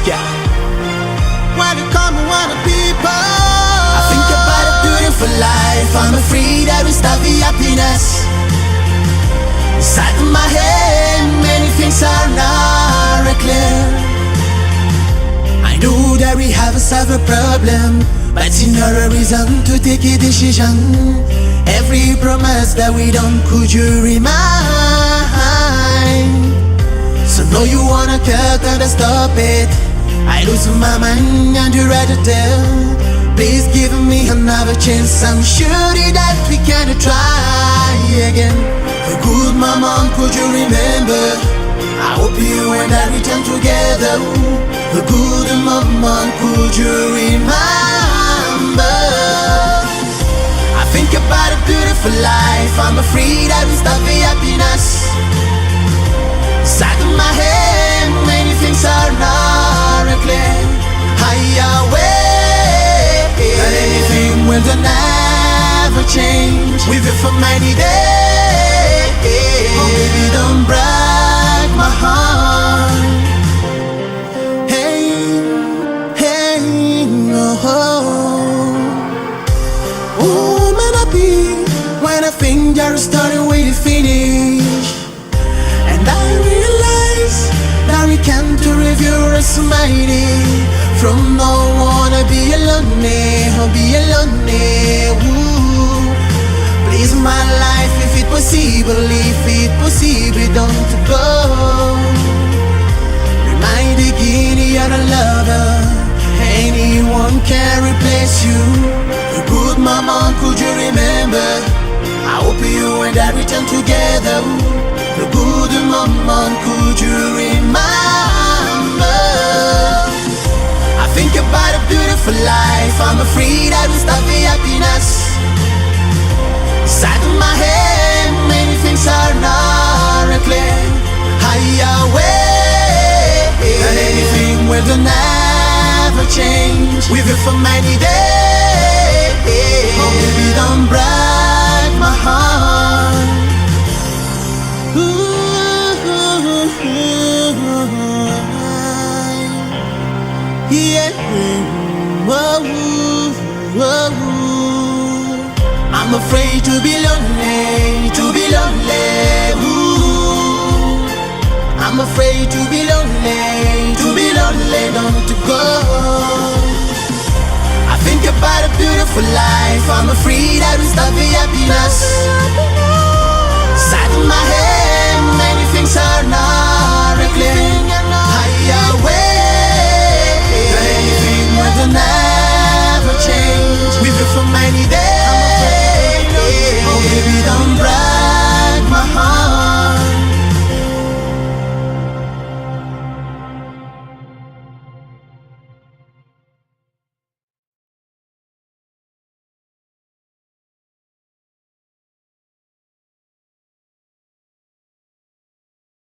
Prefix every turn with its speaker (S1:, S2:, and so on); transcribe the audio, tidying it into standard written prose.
S1: Makiscart. Welcome, wanna people. I think about a beautiful life. I'm afraid I will stop the happiness. Inside of my head, many things are not clear. I know that we have a severe problem, but it's not a reason to take a decision. Every promise that we don't, could you remind? So no, you wanna cut and stop it. I lose my mind and you rather tell. Please give me another chance. I'm sure that we can try again. For good mama, could you remember? I hope you and I return together. For good mama, could you remember? I think about a beautiful life. I'm afraid I will stop the happiness. Inside of my head, many things are not clear. Higher way, and anything will never change. With it for many days. Oh baby, don't break my heart. Hey, hey, oh. Oh, man, I be when I think your story will finish, and I realize that we can't review us mighty. From no one I be alone, I'll be alone. Ooh. Please my life, if it possible, don't go. Remind again you're a lover. Anyone can replace you. Good mama, could you remember? I hope you and I return together. The good mama, could you remember? I think about a beautiful life. I'm afraid I will stop the happiness. Inside of my head, many things are not clear. Higher way, and anything will never change. With it for many days. Oh baby, don't break my heart. Yeah. Whoa, whoa, whoa. I'm afraid to be lonely, to be lonely. Ooh. I'm afraid to be lonely, to be lonely, don't go. I think about a beautiful life. I'm afraid I will stop the happiness. Inside of my head, many things are not